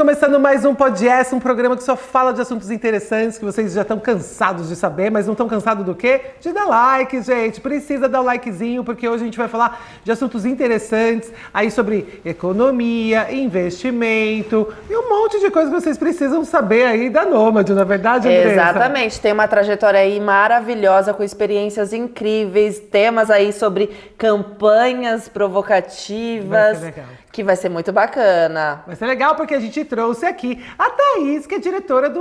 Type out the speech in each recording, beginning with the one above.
começando mais um Podcast, um programa que só fala de assuntos interessantes, que vocês já estão cansados de saber, mas não estão cansados do quê? De dar like, gente. Precisa dar o likezinho, porque hoje a gente vai falar de assuntos interessantes, aí sobre economia, investimento e um monte de coisa que vocês precisam saber aí da Nômade, na verdade, Andressa? Exatamente. Tem uma trajetória aí maravilhosa, com experiências incríveis, temas aí sobre campanhas provocativas. Vai ser legal. Que vai ser muito bacana. Vai ser legal porque a gente trouxe aqui a Thaís, que é diretora de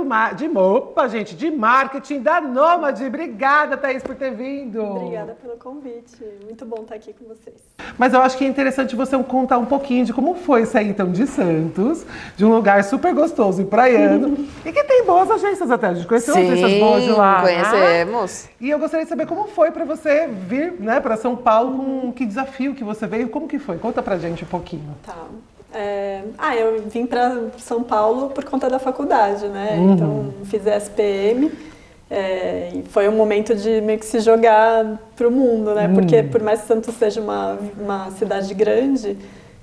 marketing da Nômade. Obrigada, Thaís, por ter vindo. Obrigada pelo convite. Muito bom estar aqui com vocês. Mas eu acho que é interessante você contar um pouquinho de como foi sair, então, de Santos, de um lugar super gostoso e praiano, e que tem boas agências até. A gente conheceu agências boas de lá. Conhecemos. E eu gostaria de saber como foi para você vir, né, para São Paulo, com que desafio que você veio, como que foi? Conta pra gente um pouquinho. Tá. Eu vim para São Paulo por conta da faculdade, né? Então, fiz SPM. E foi um momento de meio que se jogar pro mundo, né? Porque por mais que Santos seja uma cidade grande,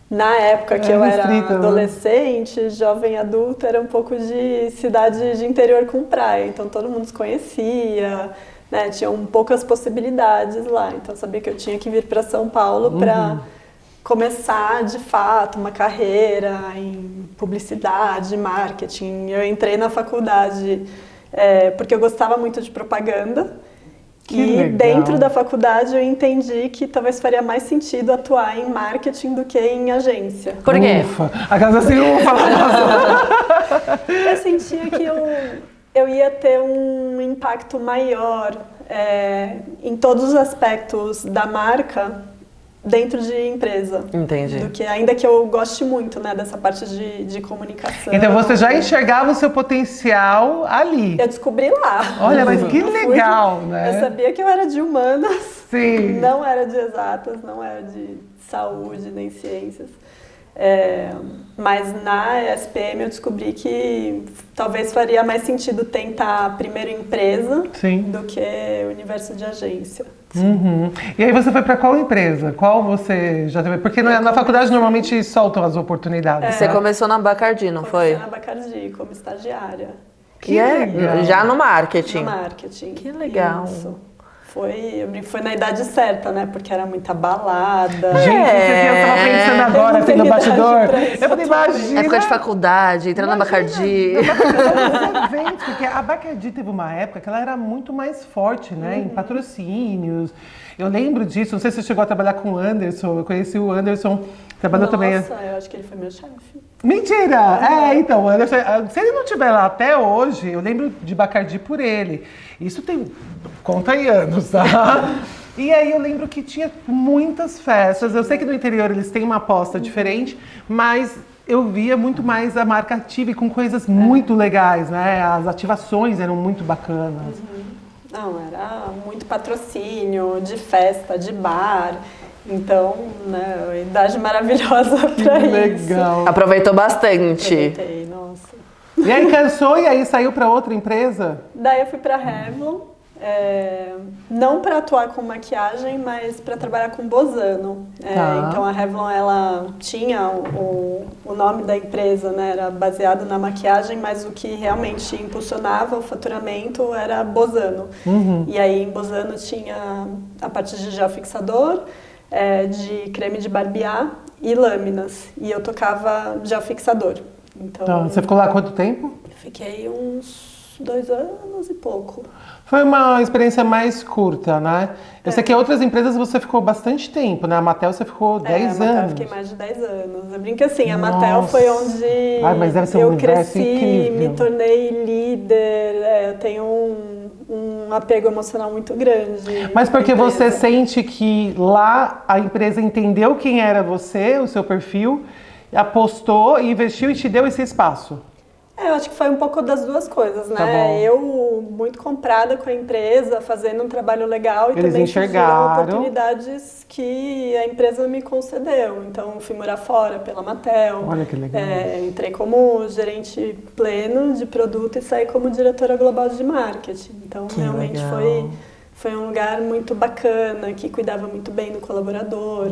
na época que eu era adolescente, jovem adulta, era um pouco de cidade de interior com praia. Então todo mundo se conhecia, né? Tinham poucas possibilidades lá. Então eu sabia que eu tinha que vir para São Paulo para começar de fato uma carreira em publicidade, marketing. Eu entrei na faculdade porque eu gostava muito de propaganda. Dentro da faculdade eu entendi que talvez faria mais sentido atuar em marketing do que em agência. Por quê? Ufa! A casa assim, ufa! Eu sentia que eu ia ter um impacto maior em todos os aspectos da marca dentro de empresa. Entendi. Do que, ainda que eu goste muito, né, dessa parte de comunicação. Então você já enxergava o seu potencial ali. Eu descobri lá. Olha, mas que legal, né? Eu sabia que eu era de humanas. Sim. Não era de exatas, não era de saúde, nem ciências. Mas na SPM eu descobri que talvez faria mais sentido tentar primeiro empresa do que o universo de agência. E aí você foi para qual empresa? Qual você já teve? Porque na faculdade normalmente soltam as oportunidades. Você começou na Bacardi, não foi? Comecei na Bacardi, como estagiária. Que legal. Já no marketing. No marketing. Que legal. Isso. Foi na idade certa, né? Porque era muita balada. Gente, eu tava pensando agora, assim, no bastidor. Eu falei, imagina. Época de faculdade, entrando na Bacardi. Porque a Bacardi teve uma época que ela era muito mais forte, né? Em patrocínios. Eu lembro disso, não sei se você chegou a trabalhar com o Anderson. Eu conheci o Anderson, trabalhou também. Nossa, eu acho que ele foi meu chefe. Mentira! Então, o Anderson, se ele não estiver lá até hoje, eu lembro de Bacardi por ele. Isso tem, conta aí anos, tá? E aí eu lembro que tinha muitas festas. Eu sei que no interior eles têm uma aposta diferente, mas eu via muito mais a marca ativa e com coisas muito legais, né? As ativações eram muito bacanas. Não, era muito patrocínio, de festa, de bar. Então, né, idade maravilhosa pra isso. Legal. Aproveitou bastante. Aproveitei, nossa. E aí cansou e aí saiu para outra empresa? Daí eu fui pra Revlon, não para atuar com maquiagem, mas para trabalhar com Bozano. Então a Revlon, ela tinha o nome da empresa, né, era baseado na maquiagem, mas o que realmente impulsionava o faturamento era Bozano. E aí em Bozano tinha a parte de gel fixador, de creme de barbear e lâminas. E eu tocava gel fixador. Então, você ficou lá quanto tempo? Fiquei uns 2 anos e pouco. Foi uma experiência mais curta, né? Eu sei que em outras empresas você ficou bastante tempo, né? A Mattel você ficou 10 anos. A Mattel eu fiquei mais de 10 anos. Eu brinco assim, a Mattel foi onde mas deve ser um eu cresci, incrível. me tornei líder, eu tenho um apego emocional muito grande. Mas porque você sente que lá a empresa entendeu quem era você, o seu perfil, apostou, investiu e te deu esse espaço? Eu acho que foi um pouco das duas coisas, né? Tá bom. Eu, muito comprada com a empresa, fazendo um trabalho legal e Eles também enxergaram surgiram oportunidades que a empresa me concedeu. Então, fui morar fora pela Mattel. Olha que legal. Entrei como gerente pleno de produto e saí como diretora global de marketing. Então, Que realmente legal. foi um lugar muito bacana, que cuidava muito bem do colaborador.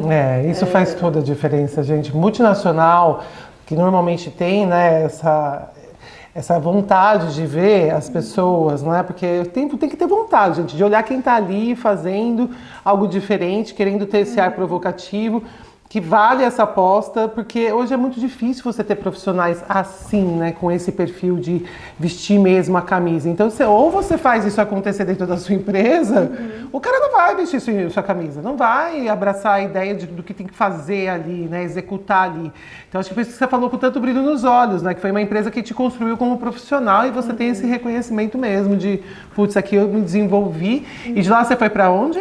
Isso faz toda a diferença, gente. Multinacional, que normalmente tem, né, essa vontade de ver as pessoas, não é? Porque tem que ter vontade, gente, de olhar quem está ali fazendo algo diferente, querendo ter esse ar provocativo, que vale essa aposta, porque hoje é muito difícil você ter profissionais assim, né, com esse perfil de vestir mesmo a camisa. Então, ou você faz isso acontecer dentro da sua empresa, o cara não vai vestir sua camisa, não vai abraçar a ideia do que tem que fazer ali, né, executar ali. Então, acho que por isso que você falou com tanto brilho nos olhos, né, que foi uma empresa que te construiu como profissional e você tem esse reconhecimento mesmo de, putz, aqui eu me desenvolvi. E de lá você foi para onde?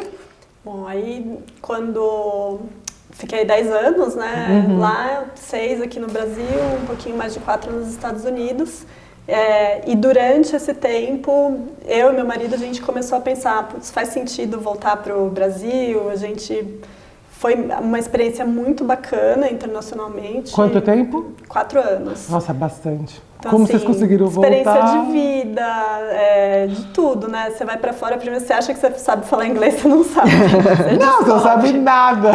Bom, aí quando fiquei 10 anos, né? Lá, 6 aqui no Brasil, um pouquinho mais de 4 nos Estados Unidos. E durante esse tempo, eu e meu marido, a gente começou a pensar, putz, faz sentido voltar para o Brasil. A gente foi uma experiência muito bacana internacionalmente. Quanto tempo? 4 anos. Nossa, bastante. Então, Como assim, vocês conseguiram voltar? Experiência de vida, de tudo, né? Você vai pra fora, primeiro você acha que você sabe falar inglês, você não sabe. Não, você não sabe nada.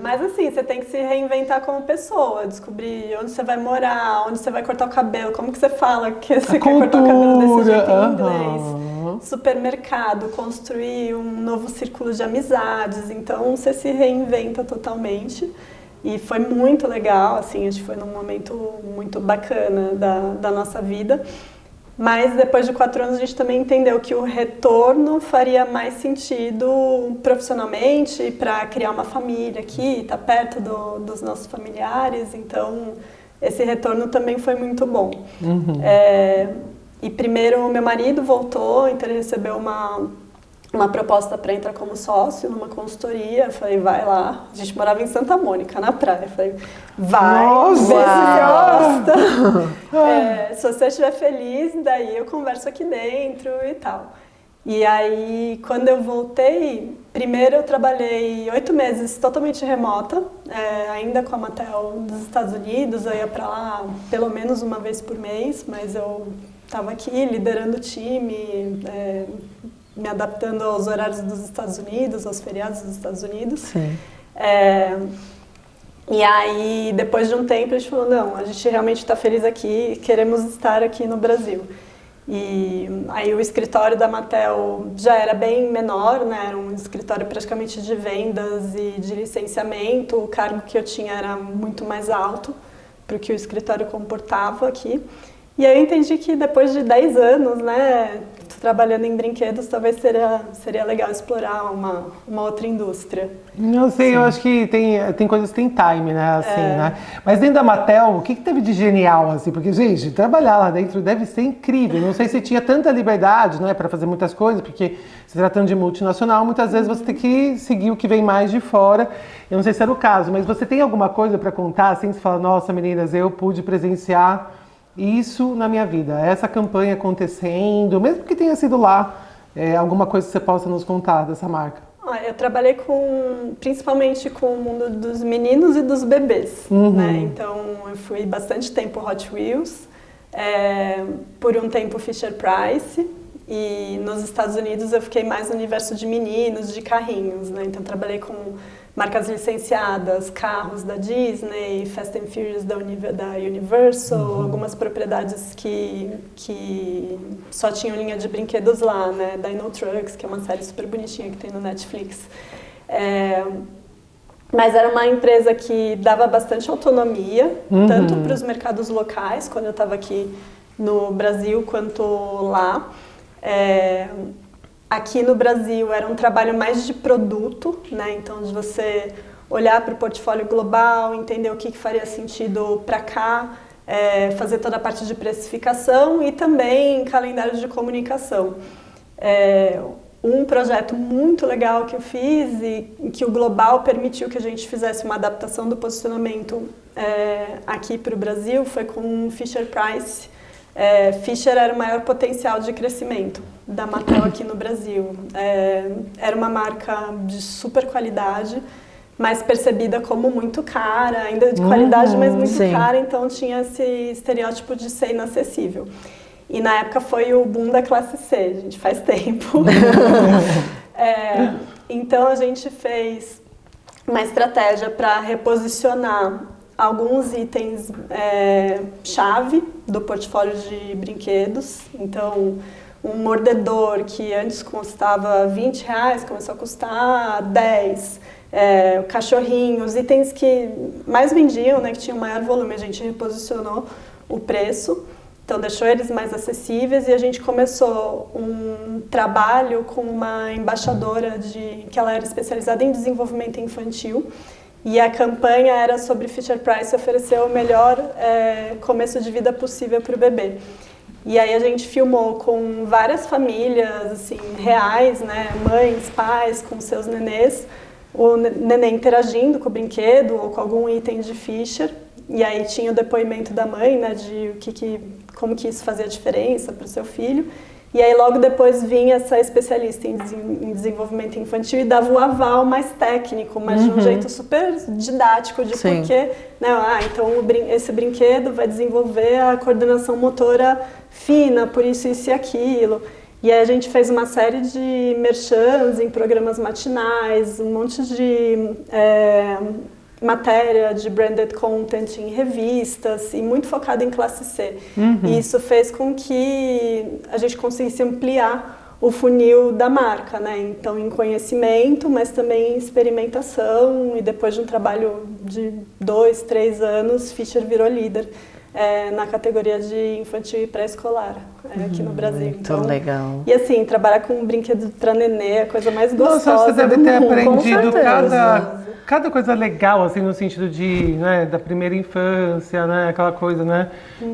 Mas assim, você tem que se reinventar como pessoa, descobrir onde você vai morar, onde você vai cortar o cabelo, como que você fala que você quer cortar o cabelo desse jeito em inglês. Supermercado, construir um novo círculo de amizades, então você se reinventa totalmente. E foi muito legal, assim, acho que foi num momento muito bacana da nossa vida. Mas depois de 4 anos a gente também entendeu que o retorno faria mais sentido profissionalmente para criar uma família aqui, estar perto dos nossos familiares. Então esse retorno também foi muito bom. E primeiro meu marido voltou, então ele recebeu uma proposta para entrar como sócio numa consultoria. Eu falei, vai lá. A gente morava em Santa Mônica, na praia. Eu falei, vai, nossa, vê se você gosta. Se você estiver feliz, daí eu converso aqui dentro e tal. E aí, quando eu voltei, primeiro eu trabalhei 8 meses totalmente remota, ainda com a Mattel dos Estados Unidos. Eu ia para lá pelo menos uma vez por mês, mas eu estava aqui liderando o time, me adaptando aos horários dos Estados Unidos, aos feriados dos Estados Unidos. Sim. E aí, depois de um tempo, a gente falou, não, a gente realmente está feliz aqui, queremos estar aqui no Brasil. E aí o escritório da Mattel já era bem menor, né? Era um escritório praticamente de vendas e de licenciamento. O cargo que eu tinha era muito mais alto para o que o escritório comportava aqui. E aí eu entendi que depois de 10 anos, né, trabalhando em brinquedos, talvez seria legal explorar uma outra indústria. Não sei, eu acho que tem coisas que tem time, né, assim, né? Mas dentro da Mattel, o que teve de genial, assim? Porque, gente, trabalhar lá dentro deve ser incrível. Não sei se tinha tanta liberdade, né, para fazer muitas coisas, porque se tratando de multinacional, muitas vezes você tem que seguir o que vem mais de fora. Eu não sei se era o caso, mas você tem alguma coisa para contar, assim, você fala, nossa, meninas, eu pude presenciar isso na minha vida, essa campanha acontecendo, mesmo que tenha sido lá, alguma coisa que você possa nos contar dessa marca? Eu trabalhei principalmente com o mundo dos meninos e dos bebês, né? Então eu fui bastante tempo Hot Wheels, por um tempo Fisher-Price, e nos Estados Unidos eu fiquei mais no universo de meninos, de carrinhos, né? Então trabalhei com marcas licenciadas, carros da Disney, Fast and Furious da Universal, algumas propriedades que só tinham linha de brinquedos lá, né? Dino Trucks, que é uma série super bonitinha que tem no Netflix. Mas era uma empresa que dava bastante autonomia, tanto para os mercados locais, quando eu estava aqui no Brasil, quanto lá. Aqui no Brasil era um trabalho mais de produto, né? Então de você olhar para o portfólio global, entender o que faria sentido para cá, fazer toda a parte de precificação e também calendário de comunicação. Um projeto muito legal que eu fiz e que o global permitiu que a gente fizesse uma adaptação do posicionamento aqui para o Brasil foi com o Fisher-Price. Fisher era o maior potencial de crescimento da Mattel aqui no Brasil. Era uma marca de super qualidade, mas percebida como muito cara, ainda de qualidade, mas muito cara, então tinha esse estereótipo de ser inacessível. E na época foi o boom da classe C, gente, faz tempo. Então a gente fez uma estratégia para reposicionar alguns itens chave do portfólio de brinquedos. Então, um mordedor que antes custava R$20 começou a custar 10. O cachorrinho, os itens que mais vendiam, né, que tinham maior volume, a gente reposicionou o preço. Então, deixou eles mais acessíveis e a gente começou um trabalho com uma embaixadora que ela era especializada em desenvolvimento infantil. E a campanha era sobre Fisher-Price oferecer o melhor começo de vida possível para o bebê. E aí a gente filmou com várias famílias assim, reais, né? Mães, pais, com seus nenês, o neném interagindo com o brinquedo ou com algum item de Fisher. E aí tinha o depoimento da mãe, né, de como que isso fazia diferença para o seu filho. E aí logo depois vinha essa especialista em desenvolvimento infantil e dava o aval mais técnico, mas de um jeito super didático de porquê, né? Então esse brinquedo vai desenvolver a coordenação motora fina, por isso e aquilo. E aí a gente fez uma série de merchans em programas matinais, um monte de matéria de branded content em revistas e muito focado em classe C. E isso fez com que a gente conseguisse ampliar o funil da marca, né? Então, em conhecimento, mas também em experimentação, e depois de um trabalho de 2, 3 anos, Fisher virou líder na categoria de infantil e pré-escolar aqui no Brasil. Muito legal. E assim, trabalhar com um brinquedo para nenê é a coisa mais gostosa. Nossa, você deve ter aprendido certeza. cada coisa legal, assim, no sentido de, né, da primeira infância, né, aquela coisa, né,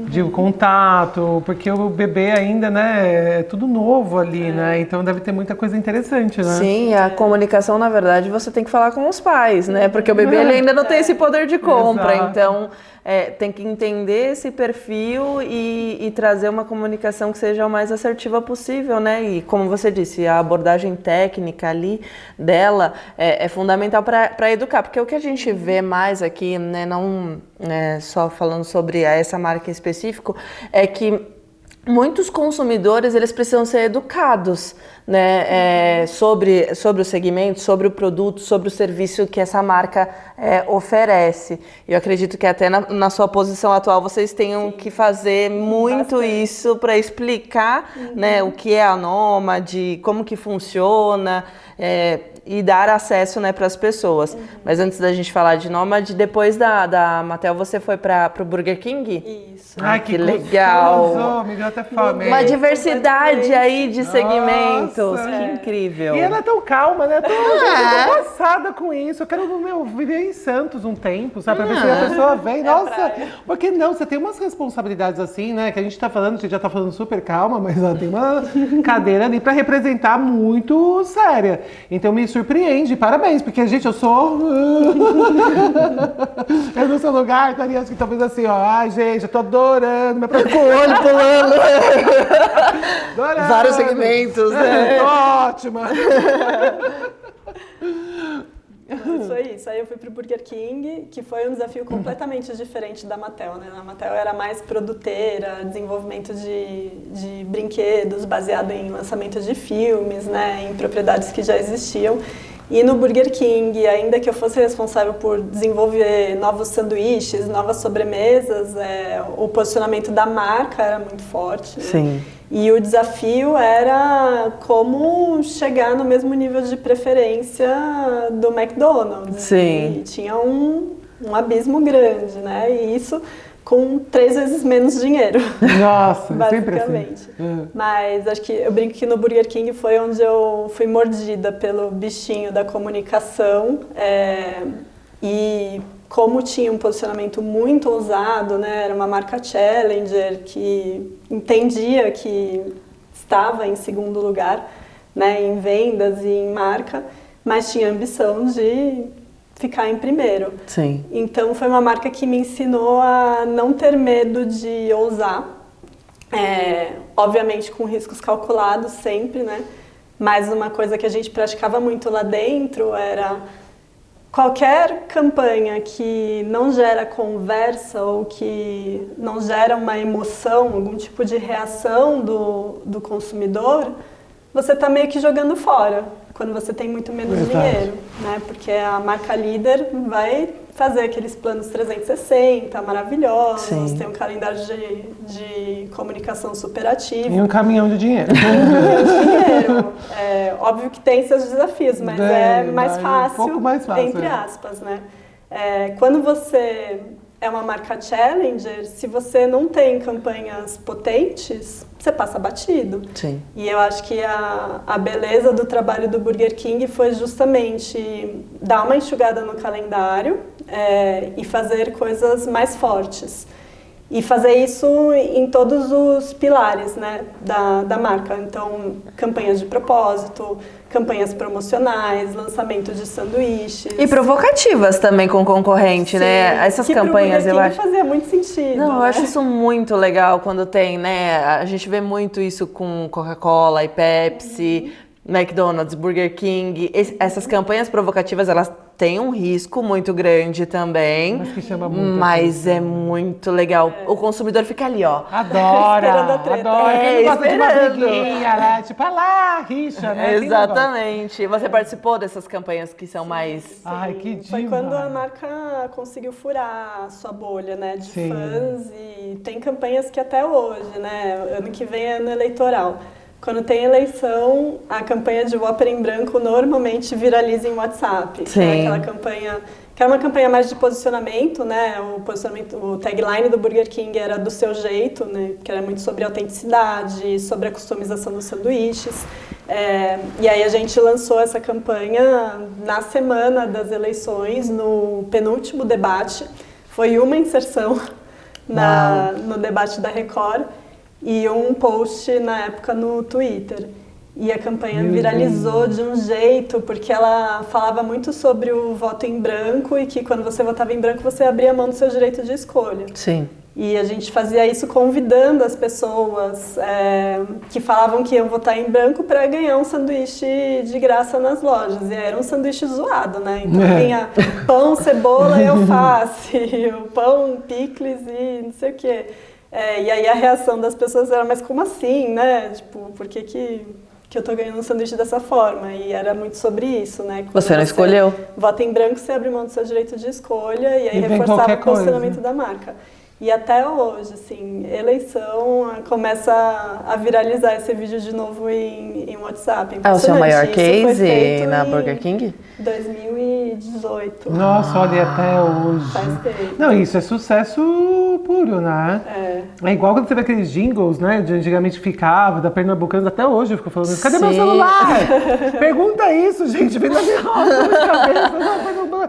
de contato, porque o bebê ainda, né, é tudo novo ali, né, então deve ter muita coisa interessante, né? Sim, a comunicação, na verdade, você tem que falar com os pais, né, porque o bebê ele ainda não tem esse poder de compra, Exato. então tem que entender esse perfil e trazer uma comunicação que seja o mais assertiva possível, né, e como você disse, a abordagem técnica ali dela é fundamental para educar, porque o que a gente vê mais aqui, né, não só falando sobre essa marca em específico, é que muitos consumidores eles precisam ser educados, né, sobre o segmento, sobre o produto, sobre o serviço que essa marca oferece. Eu acredito que até na sua posição atual vocês tenham que fazer muito isso para explicar, né, o que é a Nomad, como que funciona, e dar acesso, né, para as pessoas. Mas antes da gente falar de Nomad, depois da Mattel você foi para o Burger King? Isso. Ai, que legal! Gostoso, me deu até fome. Uma diversidade aí de segmentos, Nossa. que incrível! E ela é tão calma, né? Eu tô passada com isso. Eu quero viver em Santos um tempo, sabe? Pra ver se a pessoa vem. Nossa, por que não? Você tem umas responsabilidades assim, né? Que a gente tá falando, a gente já tá falando super calma, mas ela tem uma cadeira ali pra representar muito séria. Então me surpreende, parabéns, porque, gente, eu sou. Eu no seu lugar estaria assim, talvez assim, ó. Ai, gente, eu tô adorando, meu com o olho pulando. Adorando. Vários segmentos, né? Ótima! Mas foi isso. Aí eu fui pro Burger King, que foi um desafio completamente diferente da Mattel, né? A Mattel era mais produteira, desenvolvimento de brinquedos baseado em lançamento de filmes, né? Em propriedades que já existiam. E no Burger King, ainda que eu fosse responsável por desenvolver novos sanduíches, novas sobremesas, o posicionamento da marca era muito forte. Sim. Né? E o desafio era como chegar no mesmo nível de preferência do McDonald's. Sim. E tinha um abismo grande, né? E isso com 3 vezes menos dinheiro. Nossa, sempre basicamente. assim. Mas acho que eu brinco que no Burger King foi onde eu fui mordida pelo bichinho da comunicação e como tinha um posicionamento muito ousado, né? Era uma marca challenger que entendia que estava em segundo lugar, né? Em vendas e em marca, mas tinha ambição de ficar em primeiro. Sim. Então foi uma marca que me ensinou a não ter medo de ousar, obviamente com riscos calculados sempre, né? Mas uma coisa que a gente praticava muito lá dentro era qualquer campanha que não gera conversa ou que não gera uma emoção, algum tipo de reação do consumidor, você está meio que jogando fora, quando você tem muito menos dinheiro, né? Porque a marca líder vai fazer aqueles planos 360 maravilhosos, Sim. tem um calendário de comunicação super ativo. E um caminhão de dinheiro. Dinheiro. Óbvio que tem seus desafios, mas é mais fácil, um pouco mais fácil, entre aspas, né? Quando você é uma marca challenger, se você não tem campanhas potentes, você passa batido. Sim. E eu acho que a beleza do trabalho do Burger King foi justamente dar uma enxugada no calendário e fazer coisas mais fortes. E fazer isso em todos os pilares, né, da marca. Então, campanhas de propósito, campanhas promocionais, lançamento de sanduíches. E provocativas também com o concorrente, né? Essas campanhas, eu acho. Fazia muito sentido. Não, eu né? acho isso muito legal quando tem, né? A gente vê muito isso com Coca-Cola e Pepsi, McDonald's, Burger King. Essas campanhas provocativas, elas têm um risco muito grande também. Mas que chama muito Mas é muito legal. O consumidor fica ali, ó. Adora, Esperando a treta. adora. Quem não gosta de uma esperando. briguinha, né? Tipo, lá, rixa, né? Quem não gosta? Exatamente. Você participou dessas campanhas que são mais... Ai, que diva. Foi quando a marca conseguiu furar a sua bolha, né, de Sim. fãs, e tem campanhas que até hoje, né, ano que vem é ano eleitoral. Quando tem eleição, a campanha de Whopper em branco normalmente viraliza em WhatsApp. Sim. Que é aquela campanha, que era uma campanha mais de posicionamento, né, o tagline do Burger King era do seu jeito, né, que era muito sobre autenticidade, sobre a customização dos sanduíches. E aí a gente lançou essa campanha na semana das eleições, no penúltimo debate. Foi uma inserção no debate da Record e um post na época no Twitter. E a campanha viralizou de um jeito, porque ela falava muito sobre o voto em branco e que quando você votava em branco você abria mão do seu direito de escolha. Sim. E a gente fazia isso convidando as pessoas que falavam que iam votar em branco para ganhar um sanduíche de graça nas lojas. E era um sanduíche zoado, né? Então tinha pão, cebola e alface, o pão, picles e não sei o quê. E aí a reação das pessoas era, mas como assim, né? Tipo, por que eu tô ganhando um sanduíche dessa forma? E era muito sobre isso, né? Quando Você não escolheu. Vota em branco, você abre mão do seu direito de escolha e aí vem reforçava qualquer o posicionamento da marca. E até hoje, assim, eleição começa a viralizar esse vídeo de novo em WhatsApp. É o seu maior Isso foi case feito na em Burger King? 2018. Nossa, olha, até hoje. Faz tempo. Não, isso é sucesso puro, né? É igual quando você vê aqueles jingles, né? De antigamente ficava, da Pernambucanas, até hoje eu fico falando isso. Cadê meu Sim. celular? Pergunta isso, gente. Vem na minha cabeça. Não.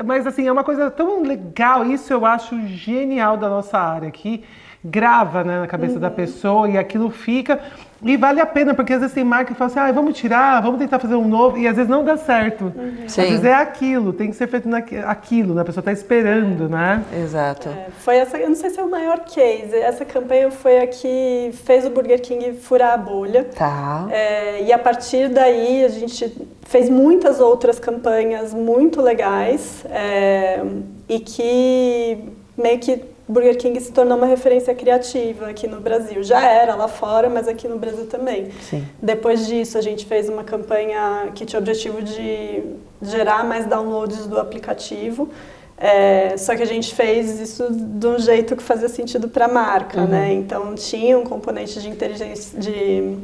Mas assim, é uma coisa tão legal, isso eu acho genial da nossa área, que grava, né, na cabeça da pessoa e aquilo fica, e vale a pena, porque às vezes tem marca que fala assim, vamos tirar, vamos tentar fazer um novo, e às vezes não dá certo. Sim. Às vezes é aquilo, tem que ser feito aquilo, né? A pessoa tá esperando, né? Exato. Foi essa, eu não sei se é o maior case, essa campanha foi a que fez o Burger King furar a bolha. Tá. E a partir daí a gente fez muitas outras campanhas muito legais e que meio que Burger King se tornou uma referência criativa aqui no Brasil. Já era lá fora, mas aqui no Brasil também. Sim. Depois disso, a gente fez uma campanha que tinha o objetivo de gerar mais downloads do aplicativo. Só que a gente fez isso de um jeito que fazia sentido para a marca, né? Então, tinha um componente de inteligência, de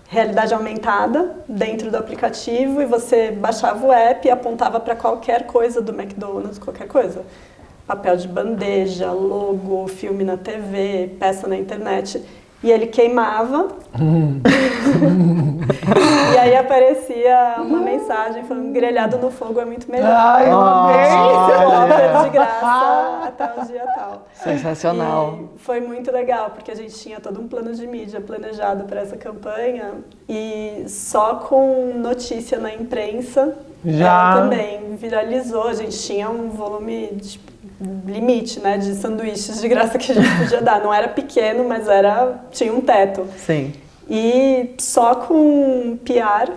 realidade aumentada dentro do aplicativo e você baixava o app e apontava para qualquer coisa do McDonald's, qualquer coisa. Papel de bandeja, logo, filme na TV, peça na internet. E ele queimava. E aí aparecia uma mensagem falando grelhado no fogo é muito melhor. Ai, eu amei! De graça até o dia tal. Sensacional. E foi muito legal, porque a gente tinha todo um plano de mídia planejado para essa campanha e só com notícia na imprensa Já. ela também viralizou. A gente tinha um volume limite, né, de sanduíches de graça que a gente podia dar. Não era pequeno, mas tinha um teto. Sim. E só com PR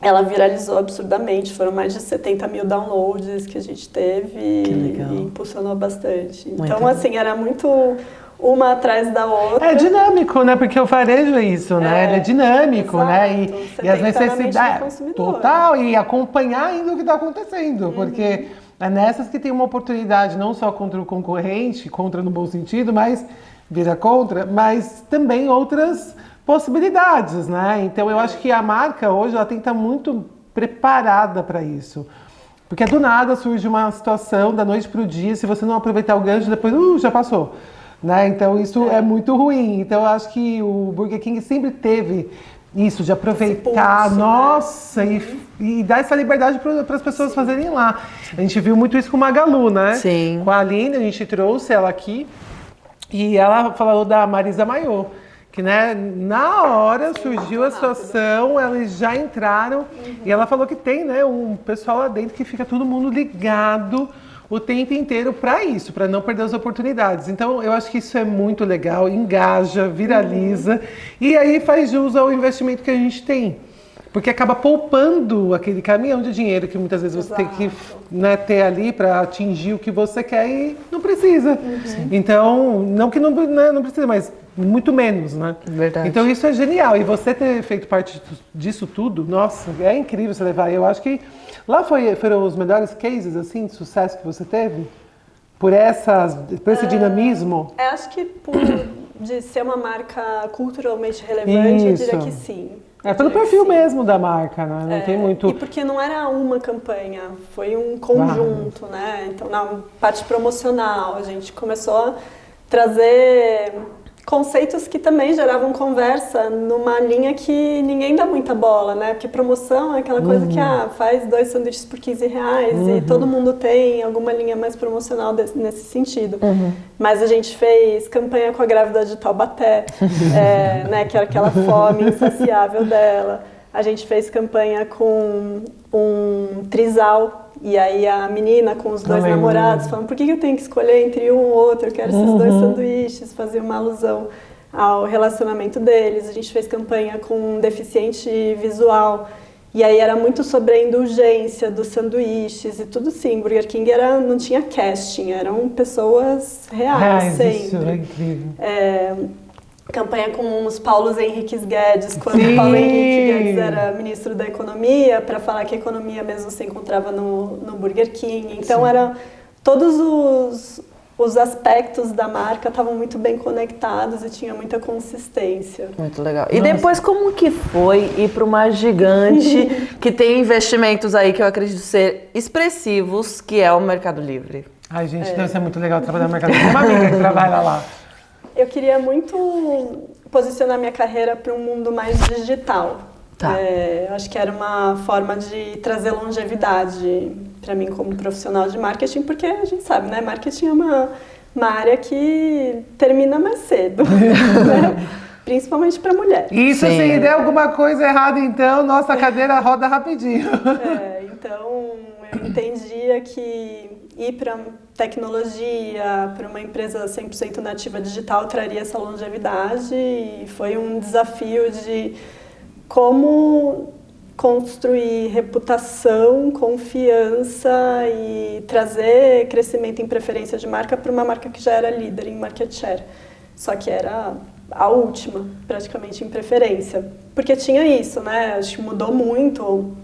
ela viralizou absurdamente. Foram mais de 70 mil downloads que a gente teve Que legal. e impulsionou bastante. Muito Então, bom. assim, era muito uma atrás da outra. É dinâmico, né? Porque o varejo é isso, né? Ele é dinâmico, exato. né? Você E as tem que estar na mente do necessidades. consumidor. Total, e acompanhar ainda o que está acontecendo. Porque é nessas que tem uma oportunidade, não só contra o concorrente, contra no bom sentido, mas vira contra, mas também outras possibilidades, né? Então eu acho que a marca hoje ela tem que estar muito preparada para isso. Porque do nada surge uma situação da noite para o dia, se você não aproveitar o gancho, depois já passou. Né? Então isso é muito ruim. Então eu acho que o Burger King sempre teve isso, de aproveitar, pulso, nossa, e dar essa liberdade para as pessoas fazerem lá. A gente viu muito isso com a Magalu, né? Sim. Com a Aline, a gente trouxe ela aqui e ela falou da Marisa Maiô. Que, né, na hora surgiu a situação, eles já entraram e ela falou que tem, né, um pessoal lá dentro que fica todo mundo ligado o tempo inteiro para isso, para não perder as oportunidades. Então, eu acho que isso é muito legal, engaja, viraliza e aí faz jus ao investimento que a gente tem. Porque acaba poupando aquele caminhão de dinheiro que muitas vezes você tem que, né, ter ali para atingir o que você quer e não precisa. Então, não que não precisa, mas muito menos, né? Verdade. Então isso é genial. E você ter feito parte disso tudo, nossa, é incrível você levar. Eu acho que lá foram os melhores cases, assim, de sucesso que você teve? Por esse dinamismo? Eu acho que de ser uma marca culturalmente relevante, eu diria que sim. É pelo perfil mesmo da marca, né? Não tem muito... E porque não era uma campanha, foi um conjunto, né? Então, na parte promocional, a gente começou a trazer conceitos que também geravam conversa numa linha que ninguém dá muita bola, né? Porque promoção é aquela coisa que faz 2 sanduíches por R$15 e todo mundo tem alguma linha mais promocional nesse sentido. Mas a gente fez campanha com a grávida de Taubaté, né? Que era aquela fome insaciável dela. A gente fez campanha com um trisal. E aí a menina com os 2 namorados falando, por que eu tenho que escolher entre um ou outro? Eu quero esses 2 sanduíches, fazer uma alusão ao relacionamento deles. A gente fez campanha com um deficiente visual. E aí era muito sobre a indulgência dos sanduíches e tudo sim. Burger King não tinha casting, eram pessoas reais sempre. Isso é incrível. Campanha com os Paulos Henriques Guedes, quando o Paulo Henrique Guedes era ministro da Economia, para falar que a economia mesmo se encontrava no Burger King. Então, todos os aspectos da marca estavam muito bem conectados e tinha muita consistência. Muito legal. E depois, como que foi ir para uma gigante que tem investimentos aí que eu acredito ser expressivos, que é o Mercado Livre? Ai, gente, deve ser muito legal trabalhar no Mercado Livre. Uma amiga que trabalha lá. Eu queria muito posicionar minha carreira para um mundo mais digital. Tá. Eu acho que era uma forma de trazer longevidade para mim como profissional de marketing, porque a gente sabe, né? Marketing é uma área que termina mais cedo, né? Principalmente para mulher. Isso, Sim. se der alguma coisa errada, então, nossa cadeira roda rapidinho. Então, eu entendia que ir para tecnologia, para uma empresa 100% nativa digital, traria essa longevidade e foi um desafio de como construir reputação, confiança e trazer crescimento em preferência de marca para uma marca que já era líder em market share. Só que era a última, praticamente, em preferência. Porque tinha isso, né? Acho que mudou muito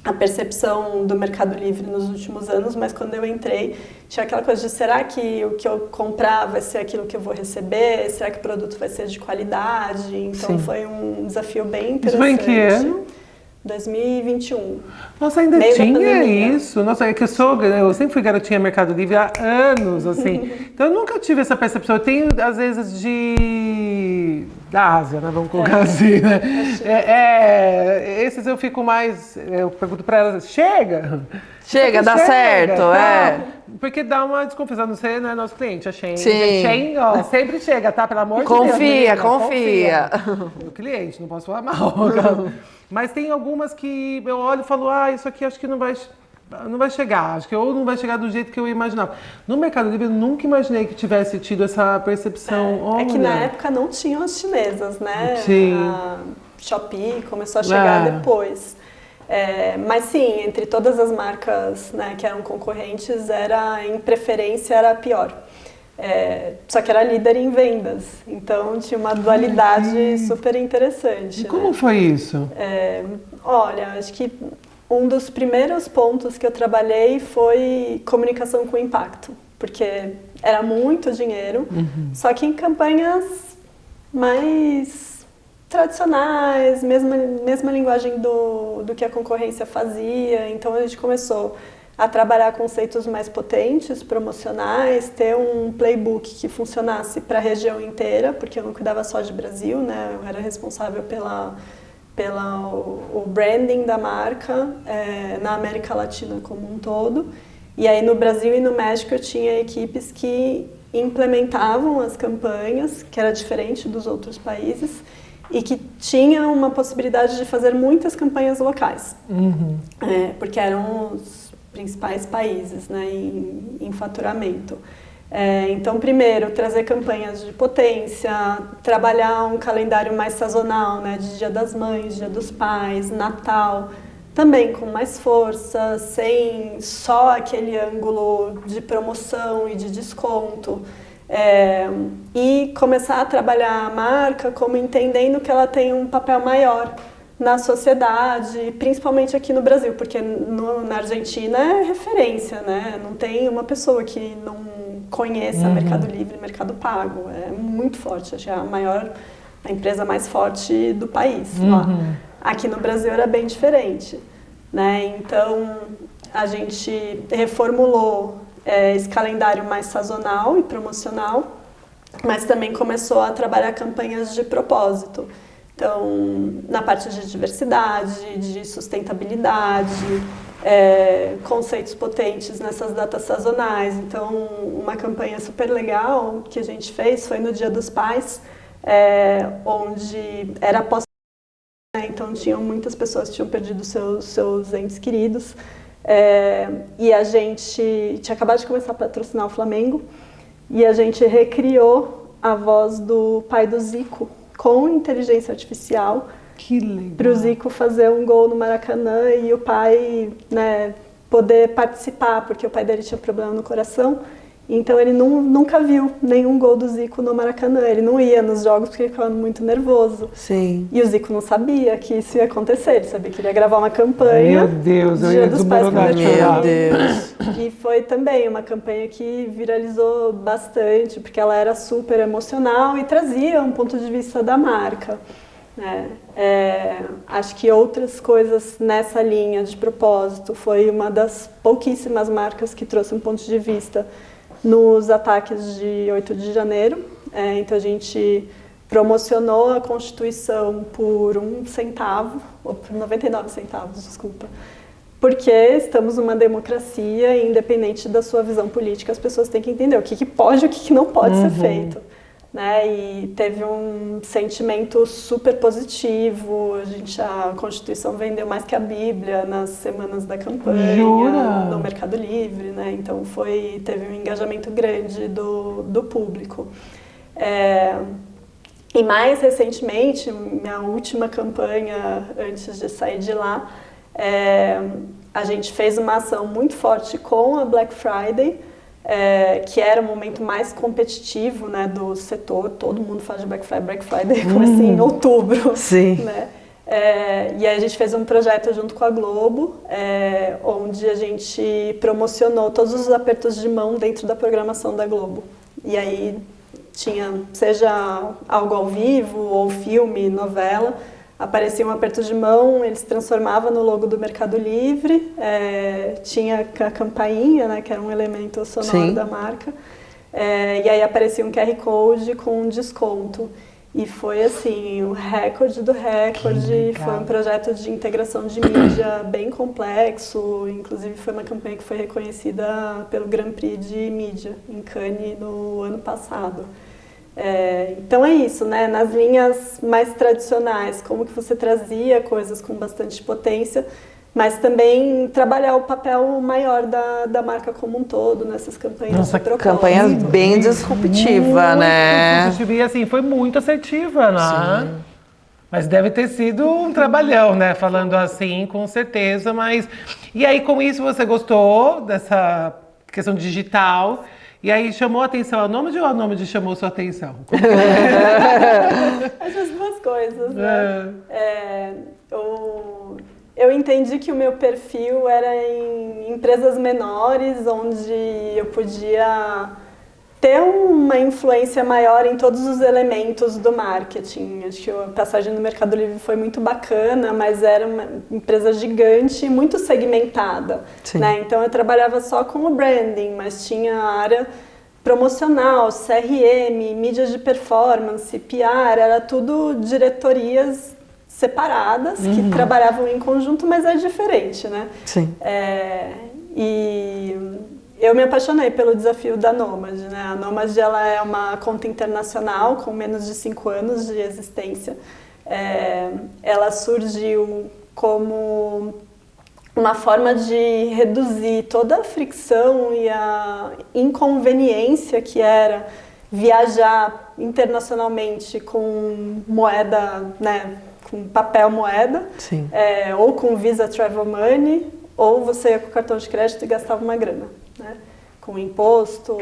a percepção do Mercado Livre nos últimos anos, mas quando eu entrei, tinha aquela coisa de será que o que eu comprar vai ser aquilo que eu vou receber? Será que o produto vai ser de qualidade? Então foi um desafio bem interessante. Isso foi em que ano? 2021. Nossa, ainda tinha isso. Nossa, é que eu sempre fui garotinha Mercado Livre há anos, assim. Então eu nunca tive essa percepção. Eu tenho, às vezes, da Ásia, né? Vamos colocar assim, né? Esses eu fico mais... Eu pergunto pra elas, chega, dá certo, tá? Porque dá uma desconfiança, não sei, né? Nosso cliente, a Shein. Sim. Shein, ó, sempre chega, tá? Pelo amor de Deus. Confia. Meu cliente, não posso falar mal. Mas tem algumas que eu olho e falo, isso aqui acho que não vai chegar. Acho que ou não vai chegar do jeito que eu imaginava. No Mercado Livre eu nunca imaginei que tivesse tido essa percepção. É que na época não tinham as chinesas, né? Sim. A Shopee começou a chegar depois. Mas sim, entre todas as marcas, né, que eram concorrentes, em preferência era a pior. Só que era líder em vendas, então tinha uma dualidade super interessante. E como foi isso? Olha, acho que um dos primeiros pontos que eu trabalhei foi comunicação com impacto, porque era muito dinheiro, só que em campanhas mais tradicionais, mesma linguagem do que a concorrência fazia, então a gente começou a trabalhar conceitos mais potentes, promocionais, ter um playbook que funcionasse para a região inteira, porque eu não cuidava só de Brasil, né? Eu era responsável pelo branding da marca na América Latina como um todo. E aí no Brasil e no México eu tinha equipes que implementavam as campanhas, que era diferente dos outros países, e que tinha uma possibilidade de fazer muitas campanhas locais, porque eram os principais países, né, em faturamento. Então, primeiro, trazer campanhas de potência, trabalhar um calendário mais sazonal, né, de Dia das Mães, Dia dos Pais, Natal, também com mais força, sem só aquele ângulo de promoção e de desconto. E começar a trabalhar a marca como entendendo que ela tem um papel maior na sociedade, principalmente aqui no Brasil, porque na Argentina é referência, né? Não tem uma pessoa que não conheça Mercado Livre, Mercado Pago. É muito forte, acho que é a empresa mais forte do país. Lá. Aqui no Brasil era bem diferente, né? Então a gente reformulou esse calendário mais sazonal e promocional, mas também começou a trabalhar campanhas de propósito. Então, na parte de diversidade, de sustentabilidade, conceitos potentes nessas datas sazonais. Então, uma campanha super legal que a gente fez foi no Dia dos Pais, onde era após, então tinham muitas pessoas que tinham perdido seus entes queridos. E a gente tinha acabado de começar a patrocinar o Flamengo e a gente recriou a voz do pai do Zico com inteligência artificial para o Zico fazer um gol no Maracanã e o pai, né, poder participar, porque o pai dele tinha problema no coração. Então ele nunca viu nenhum gol do Zico no Maracanã, ele não ia nos jogos porque ele ficava muito nervoso. Sim. E o Zico não sabia que isso ia acontecer, ele sabia que ele ia gravar uma campanha. Meu Deus, eu Dia ia dos Pais desmoronar de chorar. Meu Deus. E foi também uma campanha que viralizou bastante, porque ela era super emocional e trazia um ponto de vista da marca. Acho que outras coisas nessa linha de propósito foi uma das pouquíssimas marcas que trouxe um ponto de vista nos ataques de 8 de janeiro. Então a gente promocionou a Constituição por 1 centavo, ou por 99 centavos, desculpa, porque estamos numa democracia e independente da sua visão política, as pessoas têm que entender o que pode e o que não pode ser feito. Né? E teve um sentimento super positivo, a Constituição vendeu mais que a Bíblia nas semanas da campanha, Jura? no Mercado Livre, né? Então teve um engajamento grande do público. E mais recentemente, minha última campanha antes de sair de lá, a gente fez uma ação muito forte com a Black Friday, que era o momento mais competitivo, né, do setor. Todo mundo faz de Black Friday começa em outubro. Sim. Né? E aí a gente fez um projeto junto com a Globo, onde a gente promocionou todos os apertos de mão dentro da programação da Globo. E aí tinha, seja algo ao vivo, ou filme, novela, aparecia um aperto de mão, ele se transformava no logo do Mercado Livre, tinha a campainha, né, que era um elemento sonoro Sim. da marca, e aí aparecia um QR Code com um desconto. E foi assim, o recorde do recorde, foi um projeto de integração de mídia bem complexo, inclusive foi uma campanha que foi reconhecida pelo Grand Prix de mídia em Cannes no ano passado. Então é isso, né? Nas linhas mais tradicionais, como que você trazia coisas com bastante potência, mas também trabalhar o papel maior da marca como um todo nessas campanhas. Nossa, de propósito. Campanhas bem disruptiva, né? Disruptiva, e assim, foi muito assertiva, né? Sim. Mas deve ter sido um trabalhão, né? Falando assim, com certeza, mas... E aí, com isso, você gostou dessa questão digital E aí chamou a atenção a Nômade ou a Nômade chamou sua atenção? As duas coisas, né? Eu entendi que o meu perfil era em empresas menores, onde eu podia ter uma influência maior em todos os elementos do marketing. Acho que a passagem no Mercado Livre foi muito bacana, mas era uma empresa gigante e muito segmentada, né? Então eu trabalhava só com o branding, mas tinha a área promocional, CRM, mídias de performance, PR, era tudo diretorias separadas que trabalhavam em conjunto, mas é diferente, né? Sim. E eu me apaixonei pelo desafio da Nômade, né? A Nômade, ela é uma conta internacional com menos de 5 anos de existência. Ela surgiu como uma forma de reduzir toda a fricção e a inconveniência que era viajar internacionalmente com moeda, né? Com papel moeda, ou com Visa Travel Money, ou você ia com cartão de crédito e gastava uma grana, né? Com imposto,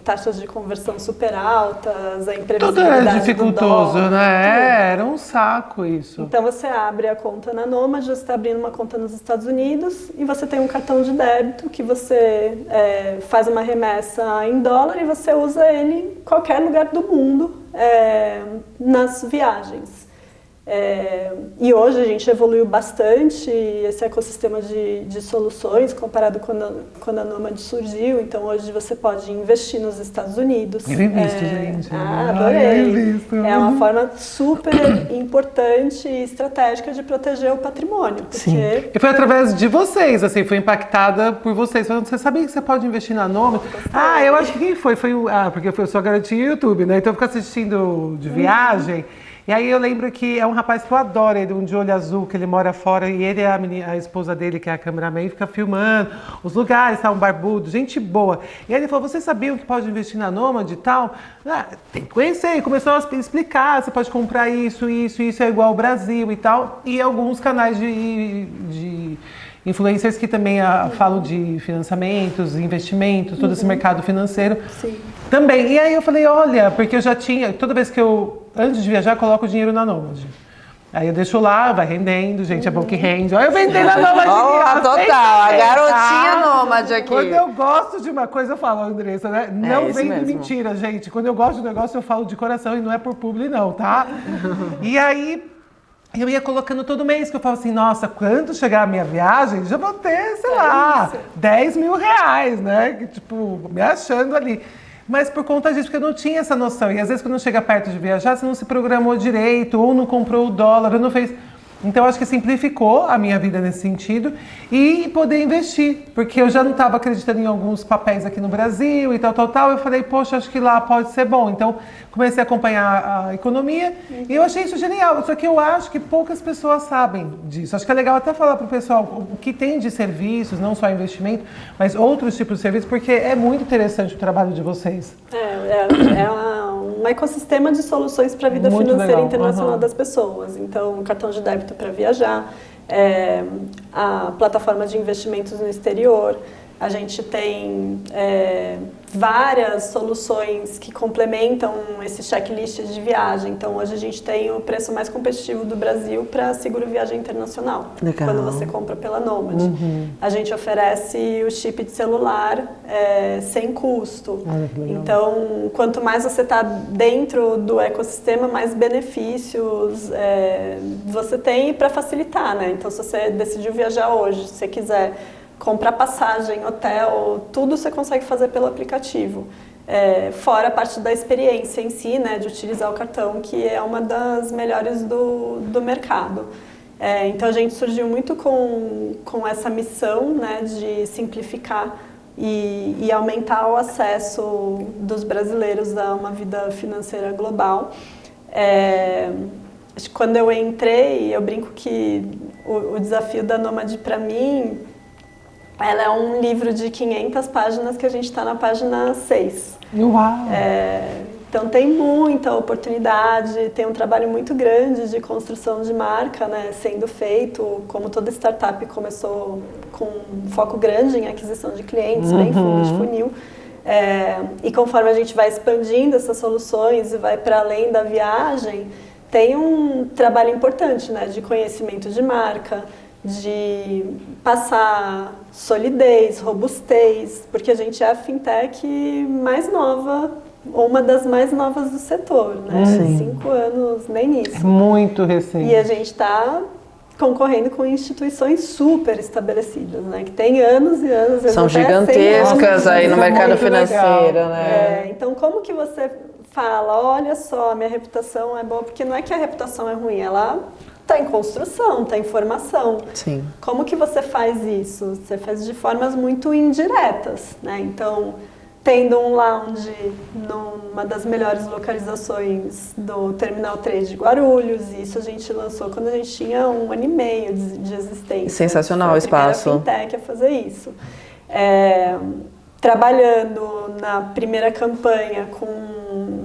taxas de conversão super altas, a imprevisibilidade Tudo era dificultoso, do dólar, né? Era um saco isso. Então você abre a conta na Nômade, você está abrindo uma conta nos Estados Unidos e você tem um cartão de débito que você faz uma remessa em dólar e você usa ele em qualquer lugar do mundo nas viagens. E hoje a gente evoluiu bastante esse ecossistema de soluções comparado quando a Nômade surgiu. Então hoje você pode investir nos Estados Unidos. Eu invisto, gente. Adorei. Eu invisto. É uma forma super importante e estratégica de proteger o patrimônio. Porque... E foi através de vocês, assim, foi impactada por vocês. Você sabia que você pode investir na Nômade? Eu acho que quem foi? Porque eu sou a garotinha YouTube, né? Então eu fico assistindo de viagem. E aí eu lembro que é um rapaz que eu adoro, ele um de olho azul, que ele mora fora, e ele é a esposa dele, que é a cameraman, fica filmando os lugares, tá, um barbudo, gente boa. E aí ele falou, vocês sabiam que pode investir na Nômade e tal? Tem que conhecer, e começou a explicar, você pode comprar isso, é igual ao Brasil e tal. E alguns canais de influencers que também falam de financiamentos, investimentos, todo esse mercado financeiro. Sim. Também. E aí eu falei, olha, porque eu já tinha, toda vez que antes de viajar, coloco o dinheiro na Nômade. Aí eu deixo lá, vai rendendo, gente, é bom que rende. Olha eu vendendo a Nômade. Total, a garotinha Nômade aqui. Quando eu gosto de uma coisa, eu falo, Andressa, né? Não vendo mentira, gente. Quando eu gosto de um negócio, eu falo de coração e não é por publi, não, tá? E aí... eu ia colocando todo mês, que eu falo assim, nossa, quando chegar a minha viagem, já vou ter, sei lá, 10 mil reais, né? Que, tipo, me achando ali. Mas por conta disso, porque eu não tinha essa noção. E às vezes quando chega perto de viajar, você não se programou direito, ou não comprou o dólar, ou não fez... Então, acho que simplificou a minha vida nesse sentido e poder investir, porque eu já não estava acreditando em alguns papéis aqui no Brasil e tal. Eu falei, poxa, acho que lá pode ser bom. Então, comecei a acompanhar a economia e eu achei isso genial. Só que eu acho que poucas pessoas sabem disso. Acho que é legal até falar para o pessoal o que tem de serviços, não só investimento, mas outros tipos de serviços, porque é muito interessante o trabalho de vocês. É um ecossistema de soluções para a vida Muito financeira legal. internacional das pessoas. Então, cartão de débito para viajar, a plataforma de investimentos no exterior. A gente tem várias soluções que complementam esse checklist de viagem. Então, hoje a gente tem o preço mais competitivo do Brasil para seguro viagem internacional. Legal. Quando você compra pela Nômade. A gente oferece o chip de celular sem custo. Então, quanto mais você está dentro do ecossistema, mais benefícios você tem para facilitar, né? Então, se você decidiu viajar hoje, se você quiser comprar passagem, hotel, tudo você consegue fazer pelo aplicativo. Fora a parte da experiência em si, né, de utilizar o cartão, que é uma das melhores do mercado. Então a gente surgiu muito com essa missão, né, de simplificar e aumentar o acesso dos brasileiros a uma vida financeira global. Quando eu entrei, eu brinco que o desafio da Nômade para mim, ela é um livro de 500 páginas que a gente está na página 6. Uau! Então tem muita oportunidade, tem um trabalho muito grande de construção de marca, né, sendo feito. Como toda startup começou com um foco grande em aquisição de clientes, bem fundo de funil. E conforme a gente vai expandindo essas soluções e vai para além da viagem, tem um trabalho importante, né, de conhecimento de marca, de passar solidez, robustez, porque a gente é a fintech mais nova, ou uma das mais novas do setor, né? 5 anos nem nisso. É muito recente. E a gente está concorrendo com instituições super estabelecidas, né? Que tem anos e anos. São gigantescas aí no mercado financeiro, né? Então, como que você fala, olha só, minha reputação é boa, porque não é que a reputação é ruim, ela está em construção, está em formação. Sim. Como que você faz isso? Você faz de formas muito indiretas, né? Então, tendo um lounge numa das melhores localizações do Terminal 3 de Guarulhos, e isso a gente lançou quando a gente tinha 1 ano e meio de existência. Sensacional o espaço. Foi a primeira fintech a fazer isso. Trabalhando na primeira campanha com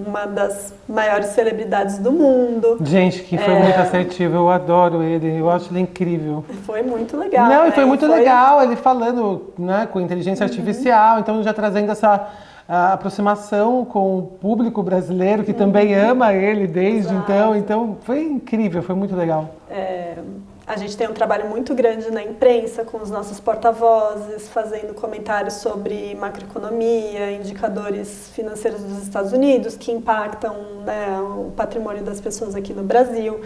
uma das maiores celebridades do mundo. Gente, que foi muito assertivo, eu adoro ele, eu acho ele incrível. Foi muito legal. Não, né? e foi muito legal ele falando, né, com inteligência artificial, então já trazendo essa aproximação com o público brasileiro, que também ama ele desde então foi incrível, foi muito legal. A gente tem um trabalho muito grande na imprensa, com os nossos porta-vozes, fazendo comentários sobre macroeconomia, indicadores financeiros dos Estados Unidos, que impactam, né, o patrimônio das pessoas aqui no Brasil.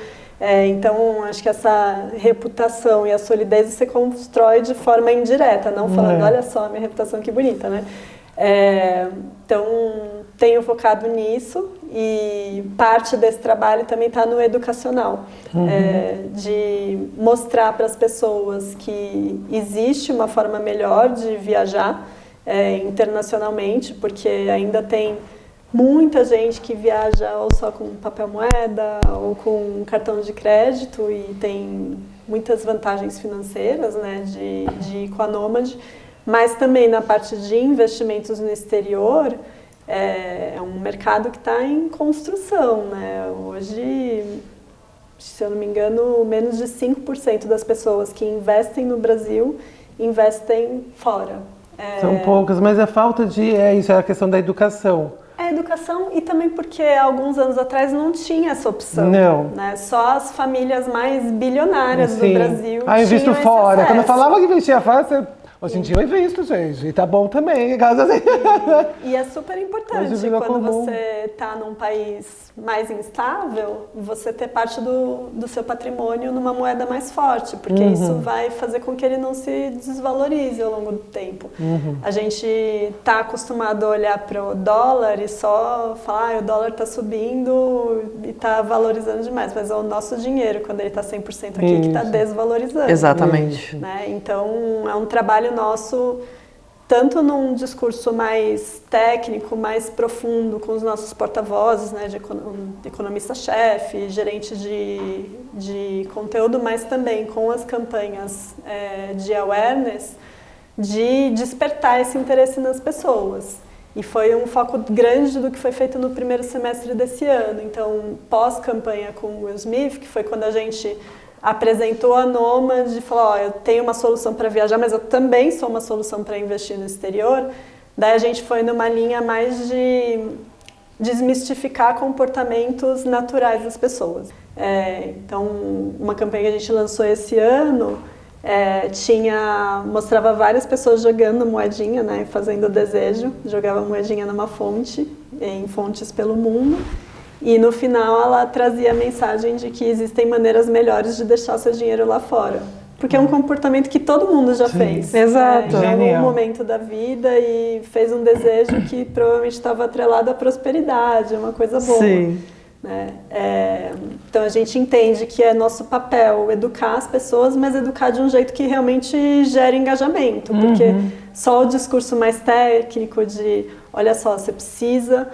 Então, acho que essa reputação e a solidez você constrói de forma indireta, não falando, olha só, minha reputação que bonita, né? Então, tenho focado nisso e parte desse trabalho também está no educacional, de mostrar para as pessoas que existe uma forma melhor de viajar internacionalmente, porque ainda tem muita gente que viaja ou só com papel moeda ou com cartão de crédito e tem muitas vantagens financeiras, né, de ir com a Nomad. Mas também na parte de investimentos no exterior, é um mercado que está em construção, né? Hoje, se eu não me engano, menos de 5% das pessoas que investem no Brasil investem fora. São poucas, mas a falta de... isso é a questão da educação. É educação e também porque alguns anos atrás não tinha essa opção. Não. Né? Só as famílias mais bilionárias do Brasil eu invisto tinham fora. esse Quando eu acesso. falava que investia fora, você... Hoje em dia eu invisto, gente, e tá bom também, caso assim. E é super importante quando você está num país mais instável, você ter parte do seu patrimônio numa moeda mais forte, porque isso vai fazer com que ele não se desvalorize ao longo do tempo. A gente está acostumado a olhar para o dólar e só falar, o dólar está subindo e está valorizando demais, mas é o nosso dinheiro, quando ele está 100% aqui, que está desvalorizando. Exatamente. Né? Então, é um trabalho nosso, tanto num discurso mais técnico, mais profundo, com os nossos porta-vozes, né, de economista-chefe, gerente de conteúdo, mas também com as campanhas de awareness, de despertar esse interesse nas pessoas. E foi um foco grande do que foi feito no primeiro semestre desse ano. Então, pós-campanha com o Will Smith, que foi quando a gente apresentou a Nomad e falou, eu tenho uma solução para viajar, mas eu também sou uma solução para investir no exterior. Daí a gente foi numa linha mais de desmistificar comportamentos naturais das pessoas. Então, uma campanha que a gente lançou esse ano mostrava várias pessoas jogando moedinha, né, fazendo desejo, jogava moedinha numa fonte, em fontes pelo mundo. E no final ela trazia a mensagem de que existem maneiras melhores de deixar o seu dinheiro lá fora. Porque é um comportamento que todo mundo já fez. Exato. Em algum momento da vida e fez um desejo que provavelmente estava atrelado à prosperidade, uma coisa boa. Sim. Né? Então a gente entende que é nosso papel educar as pessoas, mas educar de um jeito que realmente gere engajamento. Porque só o discurso mais técnico de, olha só, você precisa...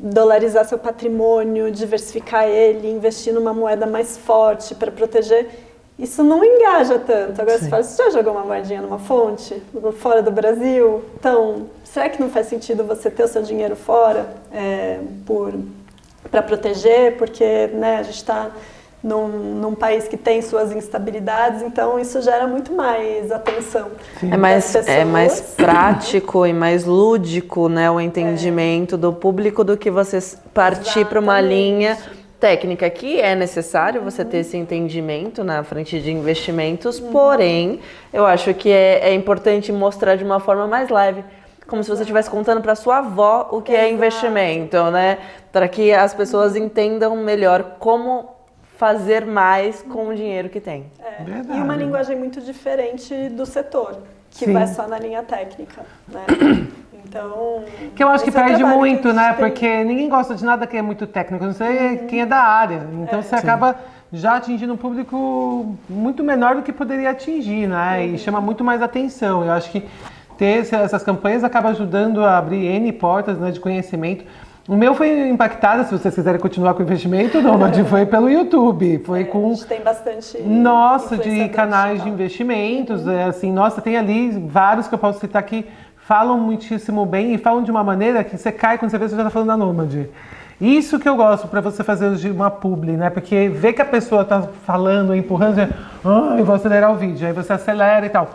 dolarizar seu patrimônio, diversificar ele, investir numa moeda mais forte para proteger, isso não engaja tanto. Agora você fala, você já jogou uma moedinha numa fonte, fora do Brasil? Então, será que não faz sentido você ter o seu dinheiro fora para proteger? Porque, né, a gente está num país que tem suas instabilidades, então isso gera muito mais atenção. É mais prático e mais lúdico, né, o entendimento do público do que você partir para uma linha técnica, que é necessário você ter esse entendimento na frente de investimentos, porém, eu acho que é importante mostrar de uma forma mais leve, como se você estivesse contando para sua avó o que é investimento, né? Para que as pessoas entendam melhor como fazer mais com o dinheiro que tem. E uma linguagem muito diferente do setor, que vai só na linha técnica, né? Então, que eu acho que perde muito, né? Porque ninguém gosta de nada que é muito técnico, não sei quem é da área. Então você acaba já atingindo um público muito menor do que poderia atingir, né? E chama muito mais atenção. Eu acho que ter essas campanhas acaba ajudando a abrir N portas, né, de conhecimento. O meu foi impactado, se vocês quiserem continuar com o investimento, Nômade, foi pelo YouTube. Foi com... A gente tem bastante... Nossa, de canais de investimentos. Assim, nossa, tem ali vários que eu posso citar que falam muitíssimo bem e falam de uma maneira que você cai quando você vê, você já está falando da Nômade. Isso que eu gosto para você fazer uma publi, né? Porque ver que a pessoa está falando, empurrando, eu vou acelerar o vídeo, aí você acelera e tal.